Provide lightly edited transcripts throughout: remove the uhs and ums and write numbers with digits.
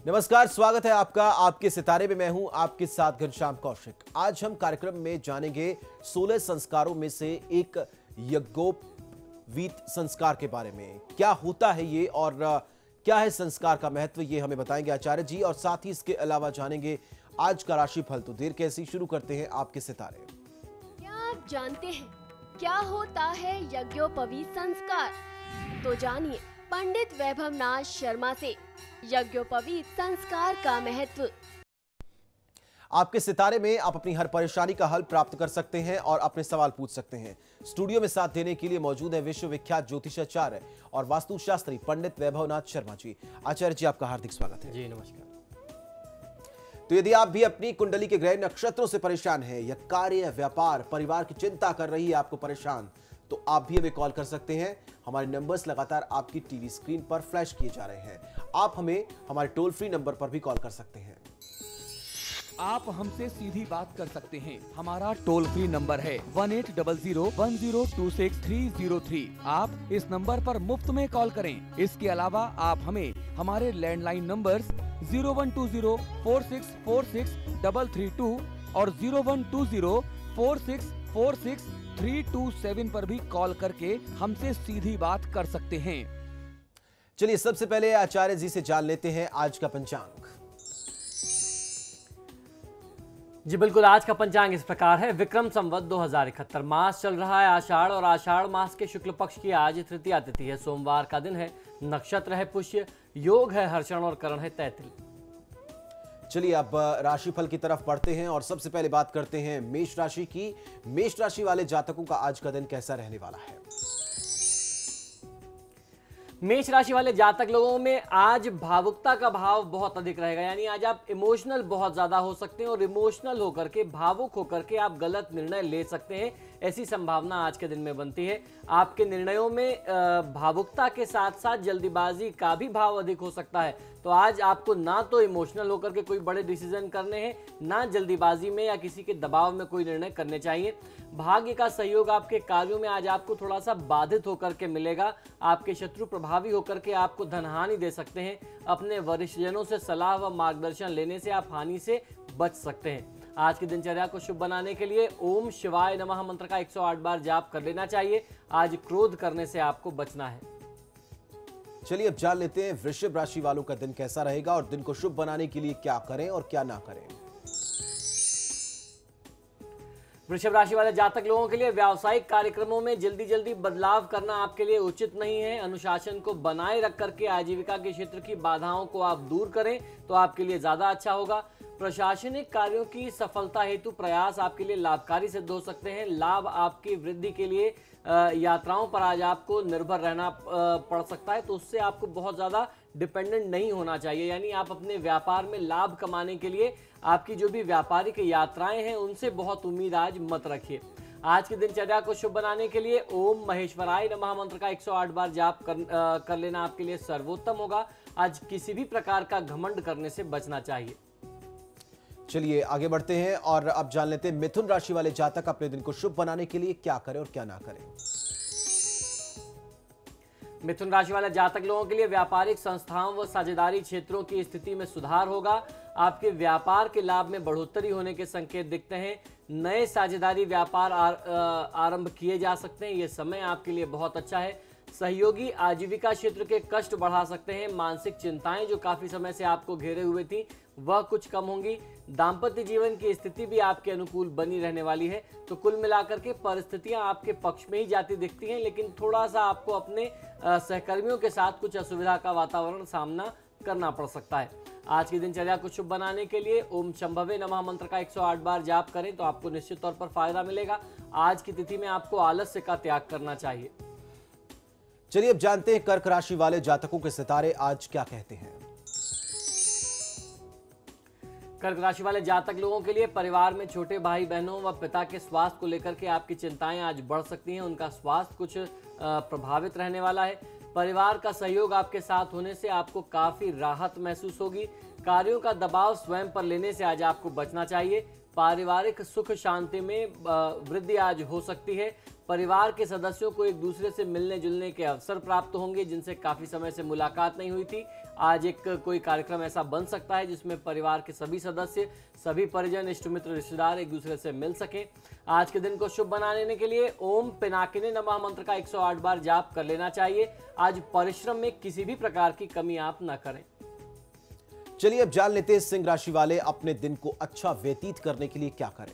नमस्कार, स्वागत है आपका आपके सितारे में। मैं हूं आपके साथ घनश्याम कौशिक। आज हम कार्यक्रम में जानेंगे 16 संस्कारों में से एक यज्ञोपवीत संस्कार के बारे में। क्या होता है ये और क्या है संस्कार का महत्व, ये हमें बताएंगे आचार्य जी। और साथ ही इसके अलावा जानेंगे आज का राशिफल। तो देर कैसी, शुरू करते हैं आपके सितारे। क्या आप जानते हैं क्या होता है यज्ञोपवीत संस्कार? तो जानिए पंडित वैभवनाथ शर्मा से यज्ञोपवीत संस्कार का महत्व। आपके सितारे में आप अपनी हर परेशानी का हल प्राप्त कर सकते हैं और अपने सवाल पूछ सकते हैं। स्टूडियो में साथ देने के लिए मौजूद है विश्व विख्यात ज्योतिषाचार्य और वास्तुशास्त्री पंडित वैभवनाथ शर्मा जी। आचार्य जी, आपका हार्दिक स्वागत है। जी नमस्कार। तो यदि आप भी अपनी कुंडली के ग्रह नक्षत्रों से परेशान हैं या कार्य, व्यापार, परिवार की चिंता कर रही है आपको परेशान, तो आप भी हमें कॉल कर सकते हैं। हमारे नंबर्स लगातार आपकी टीवी स्क्रीन पर फ्लैश किए जा रहे हैं। आप हमें हमारे टोल फ्री नंबर पर भी कॉल कर सकते हैं। आप हमसे सीधी बात कर सकते हैं। हमारा टोल फ्री नंबर है 18001026-303। आप इस नंबर पर मुफ्त में कॉल करें। इसके अलावा आप हमें हमारे लैंडलाइन नंबर्स 012046463332 और 012046463327 पर भी कॉल करके हमसे सीधी बात कर सकते हैं। चलिए सबसे पहले आचार्य जी से जान लेते हैं आज का पंचांग। जी बिल्कुल, आज का पंचांग इस प्रकार है। विक्रम संवत 2071 मास चल रहा है आषाढ़ और आषाढ़ मास के शुक्ल पक्ष की आज तृतीया तिथि है। सोमवार का दिन है। नक्षत्र है पुष्य, योग है हर्षण और करण है तैतृ। चलिए अब राशिफल की तरफ बढ़ते हैं और सबसे पहले बात करते हैं मेष राशि की। मेष राशि वाले जातकों का आज का दिन कैसा रहने वाला है? मेष राशि वाले जातक लोगों में आज भावुकता का भाव बहुत अधिक रहेगा। यानी आज आप इमोशनल बहुत ज्यादा हो सकते हैं और इमोशनल होकर के, भावुक होकर के आप गलत निर्णय ले सकते हैं। ऐसी संभावना आज के दिन में बनती है। आपके निर्णयों में भावुकता के साथ साथ जल्दीबाजी का भी भाव अधिक हो सकता है। तो आज आपको ना तो इमोशनल होकर के कोई बड़े डिसीजन करने हैं, ना जल्दीबाजी में या किसी के दबाव में कोई निर्णय करने चाहिए। भाग्य का सहयोग आपके कार्यों में आज आपको थोड़ा सा बाधित होकर के मिलेगा। आपके शत्रु प्रभावी होकर के आपको धनहानि दे सकते हैं। अपने वरिष्ठजनों से सलाह व मार्गदर्शन लेने से आप हानि से बच सकते हैं। आज की दिनचर्या को शुभ बनाने के लिए ओम शिवाय नमः मंत्र का 108 बार जाप कर लेना चाहिए। आज क्रोध करने से आपको बचना है। चलिए अब जान लेते हैं वृषभ राशि वालों का दिन कैसा रहेगा और दिन को शुभ बनाने के लिए क्या करें और क्या ना करें। वृषभ राशि वाले जातक लोगों के लिए व्यावसायिक कार्यक्रमों में जल्दी जल्दी बदलाव करना आपके लिए उचित नहीं है। अनुशासन को बनाए रख करके आजीविका के क्षेत्र की बाधाओं को आप दूर करें तो आपके लिए ज्यादा अच्छा होगा। प्रशासनिक कार्यों की सफलता हेतु प्रयास आपके लिए लाभकारी सिद्ध हो सकते हैं। लाभ आपकी वृद्धि के लिए यात्राओं पर आज आपको निर्भर रहना पड़ सकता है, तो उससे आपको बहुत ज़्यादा डिपेंडेंट नहीं होना चाहिए। यानी आप अपने व्यापार में लाभ कमाने के लिए आपकी जो भी व्यापारिक यात्राएं हैं उनसे बहुत उम्मीद आज मत रखिए। आज की दिनचर्या को शुभ बनाने के लिए ओम महेश्वराय नमः मंत्र का 108 बार जाप कर लेना आपके लिए सर्वोत्तम होगा। आज किसी भी प्रकार का घमंड करने से बचना चाहिए। चलिए आगे बढ़ते हैं और अब जान लेते हैं मिथुन राशि वाले जातक अपने दिन को शुभ बनाने के लिए क्या करें और क्या ना करें। मिथुन राशि वाले जातक लोगों के लिए व्यापारिक संस्थाओं व साझेदारी क्षेत्रों की स्थिति में सुधार होगा। आपके व्यापार के लाभ में बढ़ोतरी होने के संकेत दिखते हैं। नए साझेदारी व्यापार आरंभ किए जा सकते हैं। यह समय आपके लिए बहुत अच्छा है। सहयोगी आजीविका क्षेत्र के कष्ट बढ़ा सकते हैं। मानसिक चिंताएं जो काफी समय से आपको घेरे हुए थी वह कुछ कम होंगी। दाम्पत्य जीवन की स्थिति भी आपके अनुकूल बनी रहने वाली है। तो कुल मिलाकर के परिस्थितियां आपके पक्ष में ही जाती दिखती हैं, लेकिन थोड़ा सा आपको अपने सहकर्मियों के साथ कुछ असुविधा का वातावरण सामना करना पड़ सकता है। आज की दिनचर्या को शुभ बनाने के लिए ओम शंभवे नमः मंत्र का 108 बार जाप करें तो आपको निश्चित तौर पर फायदा मिलेगा। आज की तिथि में आपको आलस्य का त्याग करना चाहिए। चलिए अब जानते हैं कर्क राशि वाले जातकों के सितारे आज क्या कहते हैं। कर्क राशि वाले जातक लोगों के लिए परिवार में छोटे भाई बहनों व पिता के स्वास्थ्य को लेकर के आपकी चिंताएं आज बढ़ सकती हैं। उनका स्वास्थ्य कुछ प्रभावित रहने वाला है। परिवार का सहयोग आपके साथ होने से आपको काफी राहत महसूस होगी। कार्यों का दबाव स्वयं पर लेने से आज आपको बचना चाहिए। पारिवारिक सुख शांति में वृद्धि आज हो सकती है। परिवार के सदस्यों को एक दूसरे से मिलने जुलने के अवसर प्राप्त होंगे जिनसे काफी समय से मुलाकात नहीं हुई थी। आज एक कोई कार्यक्रम ऐसा बन सकता है जिसमें परिवार के सभी सदस्य, सभी परिजन, इष्ट मित्र, रिश्तेदार एक दूसरे से मिल सके। आज के दिन को शुभ बनाने के लिए ओम पिनाकिने नमः मंत्र का 108 बार जाप कर लेना चाहिए। आज परिश्रम में किसी भी प्रकार की कमी आप न करें। चलिए अब जान लेते हैं सिंह राशि वाले अपने दिन को अच्छा व्यतीत करने के लिए क्या करें।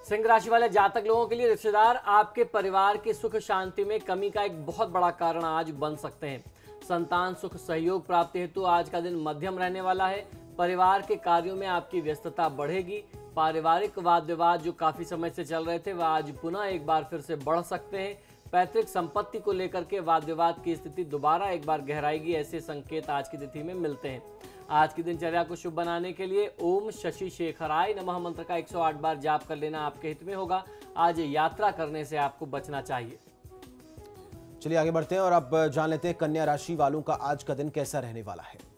सिंह राशि वाले जातक लोगों के लिए रिश्तेदार आपके परिवार की सुख शांति में कमी का एक बहुत बड़ा कारण आज बन सकते हैं। संतान सुख सहयोग प्राप्ति हेतु आज का दिन मध्यम रहने वाला है। परिवार के कार्यों में आपकी व्यस्तता बढ़ेगी। पारिवारिक वाद विवाद जो काफी समय से चल रहे थे वह आज पुनः एक बार फिर से बढ़ सकते हैं। पैतृक संपत्ति को लेकर के वाद विवाद की स्थिति दोबारा एक बार गहराएगी, ऐसे संकेत आज की तिथि में मिलते हैं। आज की दिनचर्या को शुभ बनाने के लिए ओम शशि शेखराय नमः मंत्र का 108 बार जाप कर लेना आपके हित में होगा। आज यात्रा करने से आपको बचना चाहिए। चलिए आगे बढ़ते हैं और अब जान लेते हैं कन्या राशि वालों का आज का दिन कैसा रहने वाला है।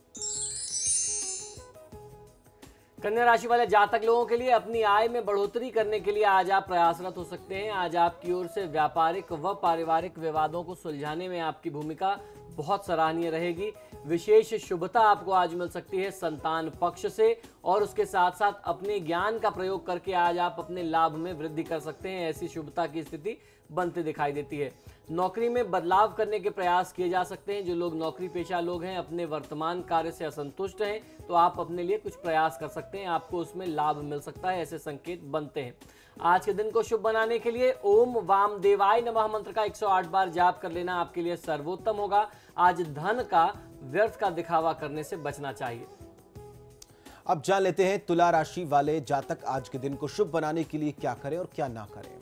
कन्या राशि वाले जातक लोगों के लिए अपनी आय में बढ़ोतरी करने के लिए आज आप प्रयासरत हो सकते हैं। आज आपकी ओर से व्यापारिक व पारिवारिक विवादों को सुलझाने में आपकी भूमिका बहुत सराहनीय रहेगी। विशेष शुभता आपको आज मिल सकती है संतान पक्ष से, और उसके साथ साथ अपने ज्ञान का प्रयोग करके आज आप अपने लाभ में वृद्धि कर सकते हैं। ऐसी शुभता की स्थिति बनती दिखाई देती है। नौकरी में बदलाव करने के प्रयास किए जा सकते हैं। जो लोग नौकरी पेशा लोग हैं, अपने वर्तमान कार्य से असंतुष्ट हैं, तो आप अपने लिए कुछ प्रयास कर सकते हैं, आपको उसमें लाभ मिल सकता है, ऐसे संकेत बनते हैं। आज के दिन को शुभ बनाने के लिए ओम वामदेवाय नमः मंत्र का 108 बार जाप कर लेना आपके लिए सर्वोत्तम होगा। आज धन का व्यर्थ का दिखावा करने से बचना चाहिए। अब जान लेते हैं तुला राशि वाले जातक आज के दिन को शुभ बनाने के लिए क्या करें और क्या ना करें।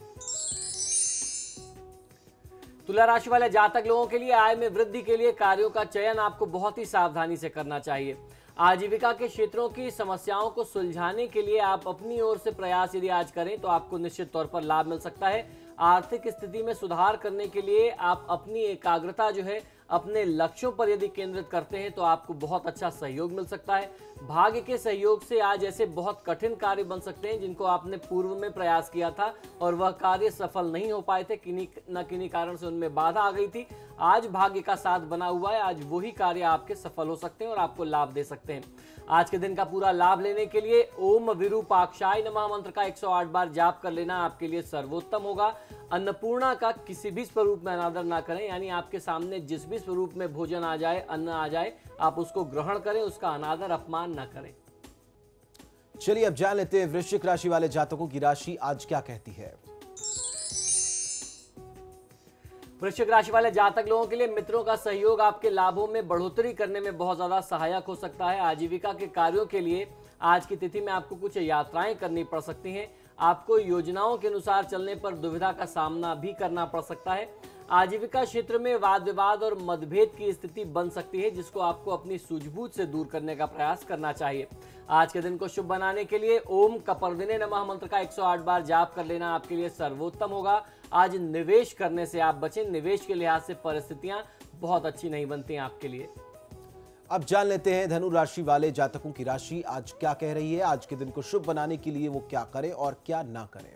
तुला राशि वाले जातक लोगों के लिए आय में वृद्धि के लिए कार्यों का चयन आपको बहुत ही सावधानी से करना चाहिए। आजीविका के क्षेत्रों की समस्याओं को सुलझाने के लिए आप अपनी ओर से प्रयास यदि आज करें तो आपको निश्चित तौर पर लाभ मिल सकता है। आर्थिक स्थिति में सुधार करने के लिए आप अपनी एकाग्रता जो है अपने लक्ष्यों पर यदि केंद्रित करते हैं तो आपको बहुत अच्छा सहयोग मिल सकता है। भाग्य के सहयोग से आज ऐसे बहुत कठिन कार्य बन सकते हैं जिनको आपने पूर्व में प्रयास किया था और वह कार्य सफल नहीं हो पाए थे, किन्हीं न किन्हीं कारण से उनमें बाधा आ गई थी। आज भाग्य का साथ बना हुआ है, आज वही कार्य आपके सफल हो सकते हैं और आपको लाभ दे सकते हैं। आज के दिन का पूरा लाभ लेने के लिए ओम विरूपाक्षाय नमः मंत्र का 108 बार जाप कर लेना आपके लिए सर्वोत्तम होगा। अन्नपूर्णा का किसी भी स्वरूप में अनादर ना करें, यानी आपके सामने जिस भी स्वरूप में भोजन आ जाए, अन्न आ जाए, आप उसको ग्रहण करें, उसका अनादर अपमान ना करें। चलिए अब जान लेते हैं वृश्चिक राशि वाले जातकों की राशि आज क्या कहती है। वृश्चिक राशि वाले जातक लोगों के लिए मित्रों का सहयोग आपके लाभों में बढ़ोतरी करने में बहुत ज्यादा सहायक हो सकता है। आजीविका के कार्यों के लिए आज की तिथि में आपको कुछ यात्राएं करनी पड़ सकती हैं। आपको योजनाओं के अनुसार चलने पर दुविधा का सामना भी करना पड़ सकता है। आजीविका क्षेत्र में वाद विवाद और मतभेद की स्थिति बन सकती है जिसको आपको अपनी सूझबूझ से दूर करने का प्रयास करना चाहिए। आज के दिन को शुभ बनाने के लिए ओम कपर्दिने नमः मंत्र का 108 बार जाप कर लेना आपके लिए सर्वोत्तम होगा। आज निवेश करने से आप बचें, निवेश के लिहाज से परिस्थितियां बहुत अच्छी नहीं बनती आपके लिए। अब जान लेते हैं धनु राशि वाले जातकों की राशि आज क्या कह रही है। आज के दिन को शुभ बनाने के लिए वो क्या करें और क्या ना करें।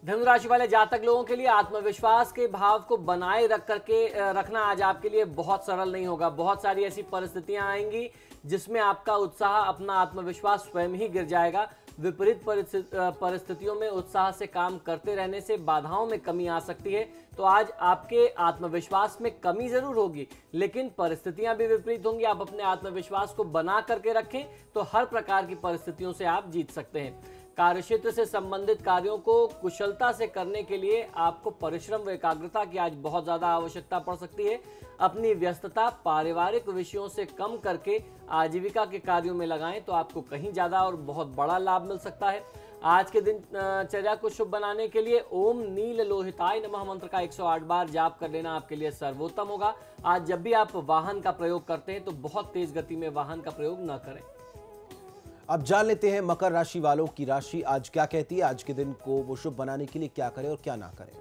धनु राशि वाले जातक लोगों के लिए आत्मविश्वास के भाव को बनाए रखना आज आपके लिए बहुत सरल नहीं होगा। बहुत सारी ऐसी परिस्थितियां आएंगी जिसमें आपका उत्साह, अपना आत्मविश्वास स्वयं ही गिर जाएगा। विपरीत परिस्थितियों में उत्साह से काम करते रहने से बाधाओं में कमी आ सकती है। तो आज आपके आत्मविश्वास में कमी जरूर होगी, लेकिन परिस्थितियां भी विपरीत होंगी। आप अपने आत्मविश्वास को बना करके रखें तो हर प्रकार की परिस्थितियों से आप जीत सकते हैं। कार्यक्षेत्र से संबंधित कार्यों को कुशलता से करने के लिए आपको परिश्रम व एकाग्रता की आज बहुत ज्यादा आवश्यकता पड़ सकती है। अपनी व्यस्तता पारिवारिक विषयों से कम करके आजीविका के कार्यों में लगाएं तो आपको कहीं ज्यादा और बहुत बड़ा लाभ मिल सकता है। आज के दिनचर्या को शुभ बनाने के लिए ओम नील लोहिताय नमः मंत्र का 108 बार जाप कर लेना आपके लिए सर्वोत्तम होगा। आज जब भी आप वाहन का प्रयोग करते हैं तो बहुत तेज गति में वाहन का प्रयोग न करें। अब जान लेते हैं मकर राशि वालों की राशि आज क्या कहती है। आज के दिन को वो शुभ बनाने के लिए क्या करें और क्या ना करें।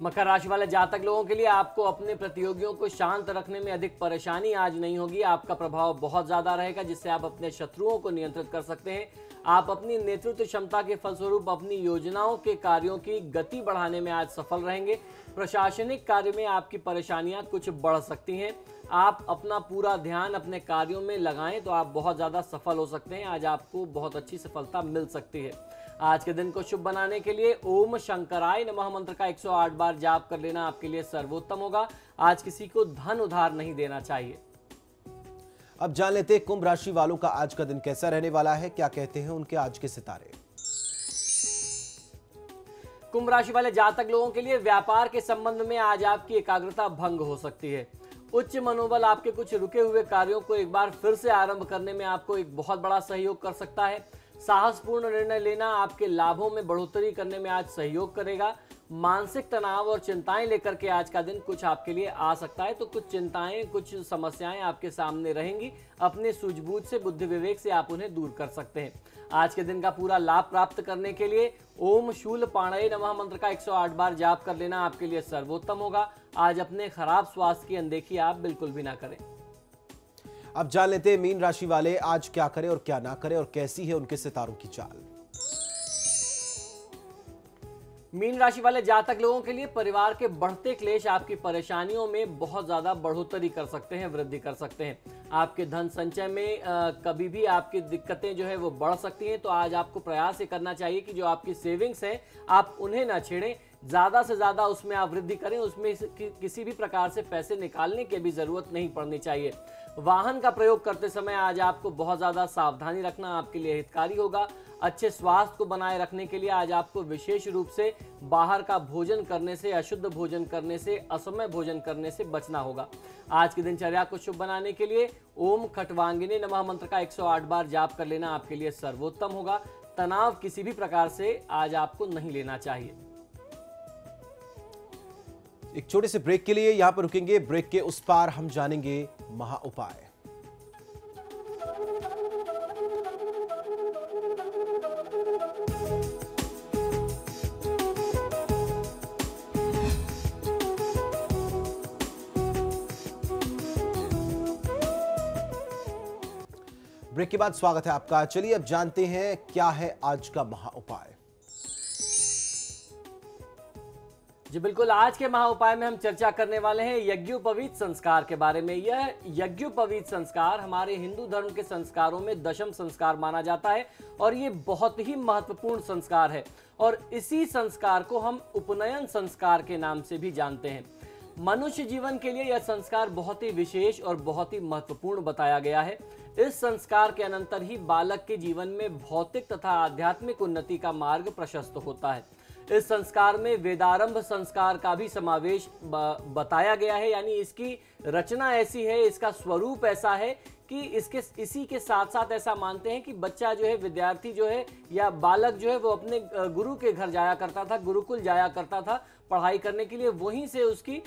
मकर राशि वाले जातक लोगों के लिए आपको अपने प्रतियोगियों को शांत रखने में अधिक परेशानी आज नहीं होगी। आपका प्रभाव बहुत ज्यादा रहेगा, जिससे आप अपने शत्रुओं को नियंत्रित कर सकते हैं। आप अपनी नेतृत्व क्षमता के फलस्वरूप अपनी योजनाओं के कार्यों की गति बढ़ाने में आज सफल रहेंगे। प्रशासनिक कार्य में आपकी परेशानियां कुछ बढ़ सकती हैं। आप अपना पूरा ध्यान अपने कार्यों में लगाएं तो आप बहुत ज़्यादा सफल हो सकते हैं। आज आपको बहुत अच्छी सफलता मिल सकती है। आज के दिन को शुभ बनाने के लिए ओम शंकराय नमः मंत्र का 108 बार जाप कर लेना आपके लिए सर्वोत्तम होगा। आज किसी को धन उधार नहीं देना चाहिए। अब जान लेते हैं कुंभ राशि वालों का आज का दिन कैसा रहने वाला है, क्या कहते हैं उनके आज के सितारे। कुंभ राशि वाले जातक लोगों के लिए व्यापार के संबंध में आज आपकी एकाग्रता भंग हो सकती है। उच्च मनोबल आपके कुछ रुके हुए कार्यों को एक बार फिर से आरंभ करने में आपको एक बहुत बड़ा सहयोग कर सकता है। साहसपूर्ण निर्णय लेना आपके लाभों में बढ़ोतरी करने में आज सहयोग करेगा। मानसिक तनाव और चिंताएं लेकर के आज का दिन कुछ आपके लिए आ सकता है, तो कुछ चिंताएं, कुछ समस्याएं आपके सामने रहेंगी। अपने सूझबूझ से, बुद्धि विवेक से आप उन्हें दूर कर सकते हैं। आज के दिन का पूरा लाभ प्राप्त करने के लिए ओम शूल पाणय नमः मंत्र का 108 बार जाप कर लेना आपके लिए सर्वोत्तम होगा। आज अपने खराब स्वास्थ्य की अनदेखी आप बिल्कुल भी ना करें। अब जान लेते हैं मीन राशि वाले आज क्या करें और क्या ना करें और कैसी है उनके सितारों की चाल। मीन राशि वाले जातक लोगों के लिए परिवार के बढ़ते क्लेश आपकी परेशानियों में बहुत ज्यादा बढ़ोतरी कर सकते हैं, वृद्धि कर सकते हैं। आपके धन संचय में कभी भी आपकी दिक्कतें जो है वो बढ़ सकती हैं। तो आज आपको प्रयास ये करना चाहिए कि जो आपकी सेविंग्स हैं आप उन्हें ना छेड़ें, ज्यादा से ज्यादा उसमें आप वृद्धि करें। उसमें किसी भी प्रकार से पैसे निकालने की भी जरूरत नहीं पड़नी चाहिए। वाहन का प्रयोग करते समय आज आपको बहुत ज्यादा सावधानी रखना आपके लिए हितकारी होगा। अच्छे स्वास्थ्य को बनाए रखने के लिए आज आपको विशेष रूप से बाहर का भोजन करने से, अशुद्ध भोजन करने से, असमय भोजन करने से बचना होगा। आज की दिनचर्या को शुभ बनाने के लिए ओम खटवांगिनी नमः मंत्र का 108 बार जाप कर लेना आपके लिए सर्वोत्तम होगा। तनाव किसी भी प्रकार से आज आपको नहीं लेना चाहिए। एक छोटे से ब्रेक के लिए यहां पर रुकेंगे। ब्रेक के उस पार हम जानेंगे महा उपाय। ब्रेक के बाद स्वागत है आपका। चलिए अब जानते हैं क्या है आज का महा उपाय। जी बिल्कुल, आज के महा उपाय में हम चर्चा करने वाले हैं यज्ञोपवीत संस्कार के बारे में। यह यज्ञोपवीत संस्कार हमारे हिंदू धर्म के संस्कारों में दशम संस्कार माना जाता है और ये बहुत ही महत्वपूर्ण संस्कार है। और इसी संस्कार को हम उपनयन संस्कार के नाम से भी जानते हैं। मनुष्य जीवन के लिए यह संस्कार बहुत ही विशेष और बहुत ही महत्वपूर्ण बताया गया है। इस संस्कार के अनंतर ही बालक के जीवन में भौतिक तथा आध्यात्मिक उन्नति का मार्ग प्रशस्त होता है। इस संस्कार में वेदारंभ संस्कार का भी समावेश बताया गया है, यानी इसकी रचना ऐसी है, इसका स्वरूप ऐसा है कि इसी के साथ साथ ऐसा मानते हैं कि बच्चा जो है, विद्यार्थी जो है या बालक जो है वो अपने गुरु के घर जाया करता था, गुरुकुल जाया करता था पढ़ाई करने के लिए। वहीं से उसकी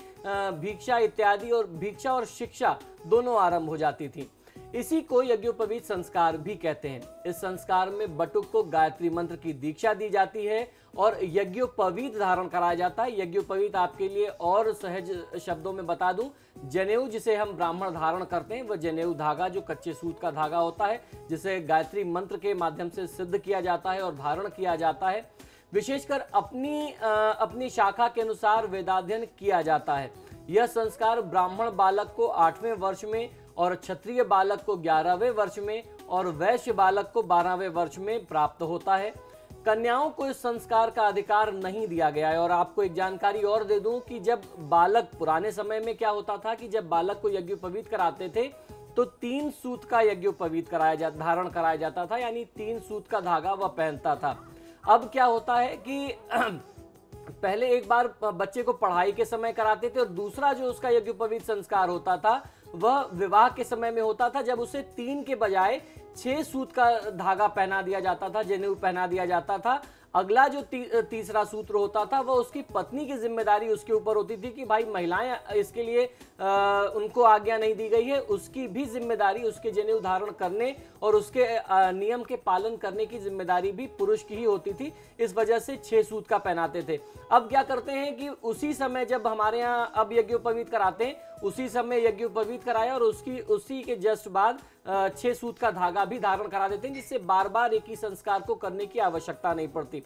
भिक्षा इत्यादि और भिक्षा और शिक्षा दोनों आरंभ हो जाती थी। इसी को यज्ञोपवीत संस्कार भी कहते हैं। इस संस्कार में बटुक को गायत्री मंत्र की दीक्षा दी जाती है और यज्ञोपवीत धारण कराया जाता है। यज्ञोपवीत आपके लिए और सहज शब्दों में बता दूं, जनेऊ जिसे हम ब्राह्मण धारण करते हैं, वह जनेऊ धागा जो कच्चे सूत का धागा होता है, जिसे गायत्री मंत्र के माध्यम से सिद्ध किया जाता है और धारण किया जाता है। विशेषकर अपनी शाखा के अनुसार वेदाध्ययन किया जाता है। यह संस्कार ब्राह्मण बालक को 8वें वर्ष में और क्षत्रिय बालक को 11वें वर्ष में और वैश्य बालक को 12वें वर्ष में प्राप्त होता है। कन्याओं को इस संस्कार का अधिकार नहीं दिया गया है। और आपको एक जानकारी और दे दूं कि जब बालक, पुराने समय में क्या होता था कि जब बालक को यज्ञोपवीत कराते थे तो 3 सूत का यज्ञोपवीत धारण कराया जाता था, यानी 3 सूत का धागा वह पहनता था। अब क्या होता है कि पहले एक बार बच्चे को पढ़ाई के समय कराते थे और दूसरा जो उसका यज्ञोपवीत संस्कार होता था वह विवाह के समय में होता था, जब उसे 3 के बजाय 6 सूत का धागा पहना दिया जाता था, जनेऊ पहना दिया जाता था। अगला जो तीसरा सूत्र होता था वह उसकी पत्नी की जिम्मेदारी उसके ऊपर होती थी कि भाई महिलाएं इसके लिए उनको आज्ञा नहीं दी गई है, उसकी भी जिम्मेदारी उसके जनेऊ धारण करने और उसके नियम के पालन करने की जिम्मेदारी भी पुरुष की ही होती थी। इस वजह से 6 सूत का पहनाते थे। अब क्या करते हैं कि उसी समय जब हमारे यहाँ अब यज्ञोपवीत कराते हैं, उसी समय यज्ञोपवीत कराया और उसी के जस्ट बाद 6 सूत का धागा भी धारण करा देते हैं, जिससे बार बार एक ही संस्कार को करने की आवश्यकता नहीं पड़ती।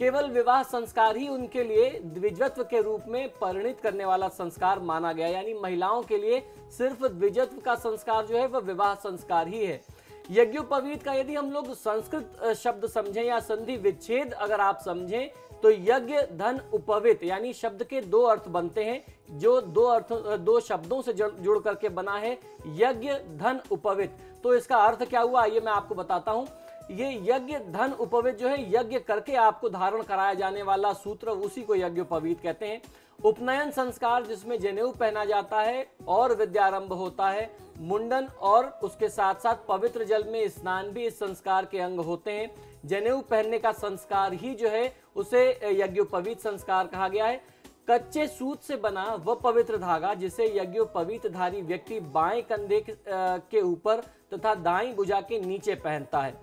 केवल विवाह संस्कार ही उनके लिए द्विजत्व के रूप में परिणित करने वाला संस्कार माना गया, यानी महिलाओं के लिए सिर्फ द्विजत्व का संस्कार जो है वह विवाह संस्कार ही है। यज्ञोपवीत का यदि हम लोग संस्कृत शब्द समझें या संधि विच्छेद अगर आप समझें तो यज्ञ धन उपवीत यानी शब्द के 2 अर्थ बनते हैं, जो 2 शब्दों से जुड़ करके बना है यज्ञ धन उपवीत। तो इसका अर्थ क्या हुआ आइए मैं आपको बताता हूं। ये यज्ञ धन उपवीत जो है यज्ञ करके आपको धारण कराया जाने वाला सूत्र, उसी को यज्ञोपवीत कहते हैं। उपनयन संस्कार जिसमें जनेऊ पहना जाता है और विद्यारंभ होता है, मुंडन और उसके साथ साथ पवित्र जल में स्नान भी इस संस्कार के अंग होते हैं। जनेऊ पहनने का संस्कार ही जो है उसे यज्ञोपवीत संस्कार कहा गया है। कच्चे सूत से बना वह पवित्र धागा जिसे यज्ञोपवीत धारी व्यक्ति बाएं कंधे के ऊपर तथा दाईं भुजा के नीचे पहनता है।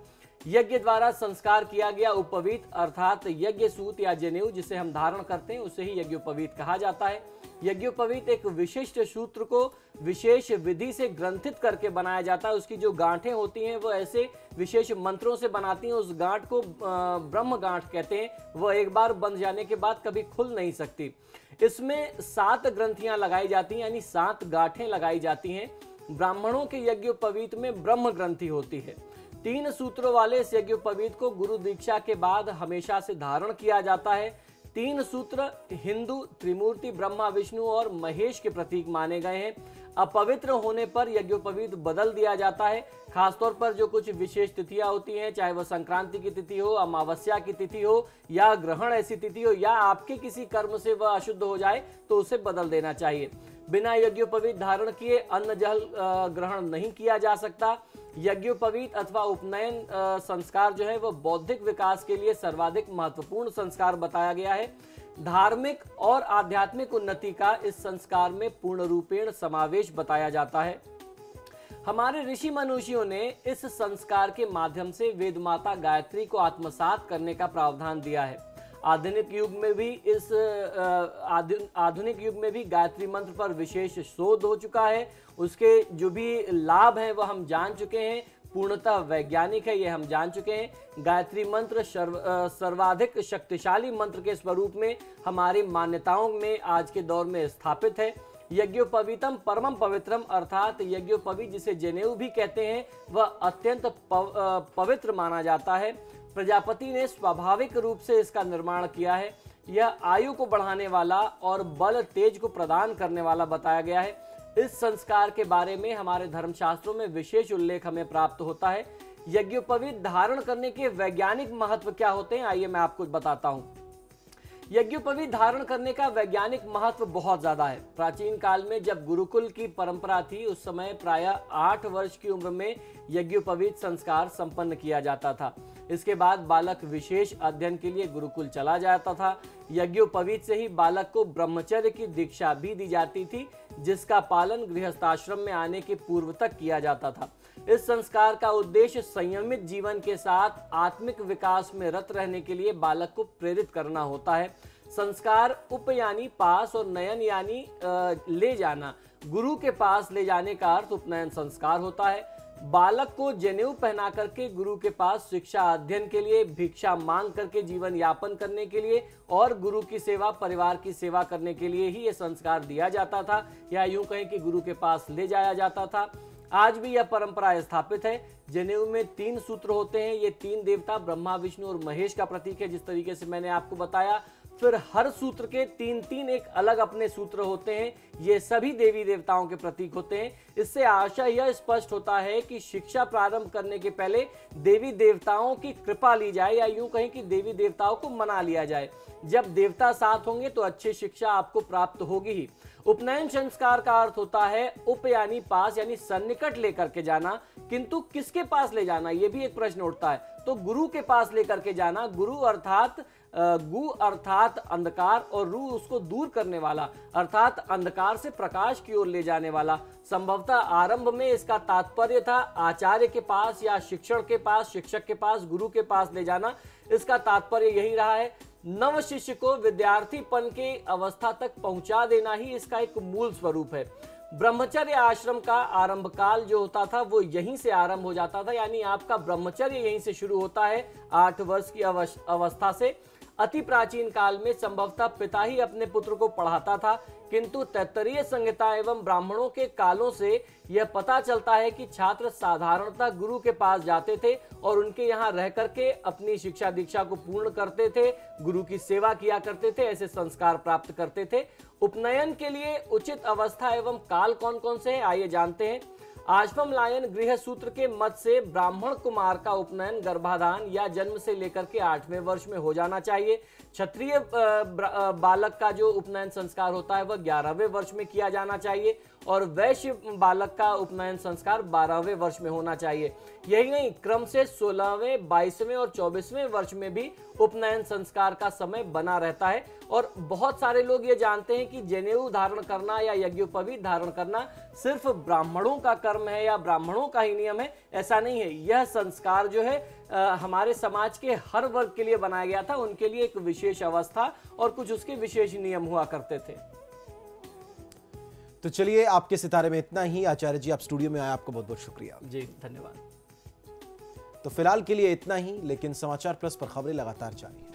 यज्ञ द्वारा संस्कार किया गया उपवीत अर्थात यज्ञ सूत या जनेऊ जिसे हम धारण करते हैं उसे ही यज्ञोपवीत कहा जाता है। यज्ञोपवीत एक विशिष्ट सूत्र को विशेष विधि से ग्रंथित करके बनाया जाता है। उसकी जो गांठें होती हैं वो ऐसे विशेष मंत्रों से बनाती हैं। उस गांठ को ब्रह्म गांठ कहते हैं। वह एक बार बंध जाने के बाद कभी खुल नहीं सकती। इसमें 7 ग्रंथियां लगाई जाती हैं, यानी 7 गांठें लगाई जाती हैं। ब्राह्मणों के यज्ञोपवीत में ब्रह्म ग्रंथि होती है। 3 सूत्रों वाले इस यज्ञोपवीत को गुरु दीक्षा के बाद हमेशा से धारण किया जाता है। 3 सूत्र हिंदू त्रिमूर्ति ब्रह्मा विष्णु और महेश के प्रतीक माने गए हैं। अपवित्र होने पर यज्ञोपवीत बदल दिया जाता है। खासतौर पर जो कुछ विशेष तिथियां होती हैं, चाहे वह संक्रांति की तिथि हो, अमावस्या की तिथि हो या ग्रहण ऐसी तिथि हो या आपके किसी कर्म से वह अशुद्ध हो जाए तो उसे बदल देना चाहिए। बिना यज्ञोपवीत धारण किए अन्न जल ग्रहण नहीं किया जा सकता। यज्ञोपवीत अथवा उपनयन संस्कार जो है वह बौद्धिक विकास के लिए सर्वाधिक महत्वपूर्ण संस्कार बताया गया है। धार्मिक और आध्यात्मिक उन्नति का इस संस्कार में पूर्ण रूपेण समावेश बताया जाता है। हमारे ऋषि मनुष्यों ने इस संस्कार के माध्यम से वेद माता गायत्री को आत्मसात करने का प्रावधान दिया है। आधुनिक युग में भी गायत्री मंत्र पर विशेष शोध हो चुका है। उसके जो भी लाभ हैं वह हम जान चुके हैं, पूर्णतः वैज्ञानिक है ये हम जान चुके हैं। गायत्री मंत्र सर्वाधिक शक्तिशाली मंत्र के स्वरूप में हमारी मान्यताओं में आज के दौर में स्थापित है। यज्ञोपवीतम परमम पवित्रम अर्थात यज्ञोपवीत जिसे जनेऊ भी कहते हैं वह अत्यंत पवित्र माना जाता है। प्रजापति ने स्वाभाविक रूप से इसका निर्माण किया है। यह आयु को बढ़ाने वाला और बल तेज को प्रदान करने वाला बताया गया है। इस संस्कार के बारे में हमारे धर्मशास्त्रों में विशेष उल्लेख हमें प्राप्त होता है। यज्ञोपवीत धारण करने के वैज्ञानिक महत्व क्या होते हैं आइए मैं आपको बताता हूं। यज्ञोपवीत धारण करने का वैज्ञानिक महत्व बहुत ज्यादा है। प्राचीन काल में जब गुरुकुल की परंपरा थी उस समय प्रायः 8 वर्ष की उम्र में यज्ञोपवीत संस्कार संपन्न किया जाता था। इसके बाद बालक विशेष अध्ययन के लिए गुरुकुल चला जाता था। यज्ञोपवीत से ही बालक को ब्रह्मचर्य की दीक्षा भी दी जाती थी, जिसका पालन गृहस्थाश्रम में आने के पूर्व तक किया जाता था। इस संस्कार का उद्देश्य संयमित जीवन के साथ आत्मिक विकास में रत रहने के लिए बालक को प्रेरित करना होता है। संस्कार उप यानी पास और नयन यानी ले जाना, गुरु के पास ले जाने का अर्थ उपनयन संस्कार होता है। बालक को जनेऊ पहना करके गुरु के पास शिक्षा अध्ययन के लिए, भिक्षा मांग करके जीवन यापन करने के लिए और गुरु की सेवा, परिवार की सेवा करने के लिए ही यह संस्कार दिया जाता था, या यूं कहें कि गुरु के पास ले जाया जाता था। आज भी यह परंपरा स्थापित है। जनेऊ में 3 सूत्र होते हैं। ये 3 देवता ब्रह्मा विष्णु और महेश का प्रतीक है, जिस तरीके से मैंने आपको बताया। फिर हर सूत्र के 3-3 एक अलग अपने सूत्र होते हैं। ये सभी देवी देवताओं के प्रतीक होते हैं। इससे आशय यह स्पष्ट होता है कि शिक्षा प्रारंभ करने के पहले देवी देवताओं की कृपा ली जाए, या यूं कहें कि देवी देवताओं को मना लिया जाए। जब देवता साथ होंगे तो अच्छी शिक्षा आपको प्राप्त होगी ही। उपनयन संस्कार का अर्थ होता है उप यानी पास यानी सन्निकट लेकर के जाना, किंतु किसके पास ले जाना, ये भी एक प्रश्न उठता है। तो गुरु के पास लेकर के जाना। गुरु अर्थात गु अर्थात अंधकार और रू उसको दूर करने वाला, अर्थात अंधकार से प्रकाश की ओर ले जाने वाला। संभवतः आरंभ में इसका तात्पर्य था आचार्य के पास या शिक्षण के पास, शिक्षक के पास, गुरु के पास ले जाना। इसका तात्पर्य यही रहा है। नव शिष्य को विद्यार्थीपन के अवस्था तक पहुंचा देना ही इसका एक मूल स्वरूप है। ब्रह्मचर्य आश्रम का आरंभ काल जो होता था वो यहीं से आरंभ हो जाता था, यानी आपका ब्रह्मचर्य यहीं से शुरू होता है 8 वर्ष की अवस्था से। अति प्राचीन काल में संभवतः पिता ही अपने पुत्र को पढ़ाता था, किंतु तैत्तरीय संहिता एवं ब्राह्मणों के कालों से यह पता चलता है कि छात्र साधारणतः गुरु के पास जाते थे और उनके यहाँ रह करके अपनी शिक्षा दीक्षा को पूर्ण करते थे, गुरु की सेवा किया करते थे, ऐसे संस्कार प्राप्त करते थे। उपनयन के लिए उचित अवस्था एवं काल कौन कौन से हैं, आइए जानते हैं। आश्वम लायन गृह सूत्र के मत से ब्राह्मण कुमार का उपनयन गर्भाधान या जन्म से लेकर के 8वें वर्ष में हो जाना चाहिए। क्षत्रिय बालक का जो उपनयन संस्कार होता है वह 11वें वर्ष में किया जाना चाहिए और वैश्य बालक का उपनयन संस्कार 12वें वर्ष में होना चाहिए। यही नहीं, क्रम से 16वें, 22वें और 24वें वर्ष में भी उपनयन संस्कार का समय बना रहता है। और बहुत सारे लोग ये जानते हैं कि जनेऊ धारण करना या यज्ञोपवीत धारण करना सिर्फ ब्राह्मणों का कर्म है या ब्राह्मणों का ही नियम है, ऐसा नहीं है। यह संस्कार जो है हमारे समाज के हर वर्ग के लिए बनाया गया था, उनके लिए एक विशेष अवस्था और कुछ उसके विशेष नियम हुआ करते थे। तो चलिए, आपके सितारे में इतना ही। आचार्य जी, आप स्टूडियो में आए, आपको बहुत बहुत शुक्रिया। जी धन्यवाद। तो फिलहाल के लिए इतना ही, लेकिन समाचार प्लस पर खबरें लगातार जारी हैं।